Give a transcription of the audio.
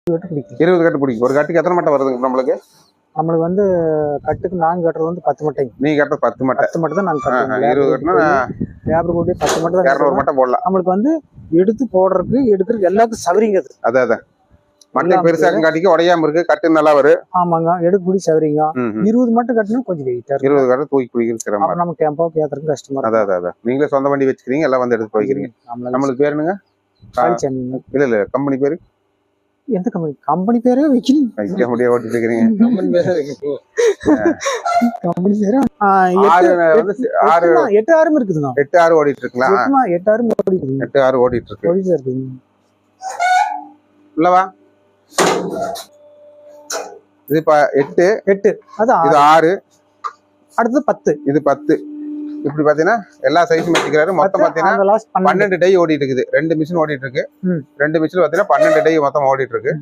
20 கட்டு பிடிக்கும். ஒரு கட்டுக்கு எத்தனை மட்டை வருதுங்க நம்மளுக்கு? நம்மளுக்கு வந்து கட்டுக்கு நாங்க கட்டுறது வந்து 10 மட்டைங்க. நீங்க கட்டுறது 10 மட்டை. 10 மட்டை தான் நாங்க கட்டுறோம். 20 கட்டுனா லேபர் கூட்டி 10 மட்டை தான் 200 மட்டை போடலாம். நம்மளுக்கு வந்து எடுத்து போடுறதுக்கு எடுக்கிறதுக்கு எல்லாத்துக்கும் சவரிங்க அது. அதான் மட்டை பெருசா காட்டிக்கு உடையாம இருக்கு, கட்டு நல்லா வரும். ஆமாங்க, எடுக்கக்கூடிய சவரிங்க. 20 மட்டும் கட்டணும் கொஞ்சம் வெயிட்டா இருக்கு. 20 கட்டு தூக்கி பிடிக்கிற மாதிரி. நம்ம டெம்போ பேத்துறதுக்கு கஷ்டமா இருக்கு. அதான் நீங்களே சொந்த வண்டி வச்சுக்கிறீங்க, எல்லாம் வந்து எடுத்து போய்க்கிறீங்க. நம்மளுக்கு பேர் என்னங்க? இல்ல கம்பெனி பேரு எந்த கம்பெனி? கம்பெனி பேரே வைக்கணும். வைக்க முடியாது, ஓட்டிட்டு இருக்கீங்க. கம்பெனி பேரே வைக்கணும். கம்பெனி பேரே 8 ஆறும் இருக்குதுங்க. 8 ஆறு ஓடிட்டு இருக்குங்களா? 8 ஆறும் ஓடிட்டு 8 ஆறு ஓடிட்டு இருக்கு. ஓடிட்டு இருக்குங்க. இல்லவா? இது 8 அது 6, அடுத்து 10. இது 10. இப்படி பாத்தீங்கன்னா எல்லா சைஸும் வச்சுக்கிறாரு. மொத்தம் பாத்தீங்கன்னா 12 டை ஓடிட்டு இருக்குது. 2 மிஷின் ஓடிட்டு இருக்கு. 2 மிஷின் பாத்தீங்கன்னா 12 டை மொத்தம் ஓடிட்டு இருக்கு.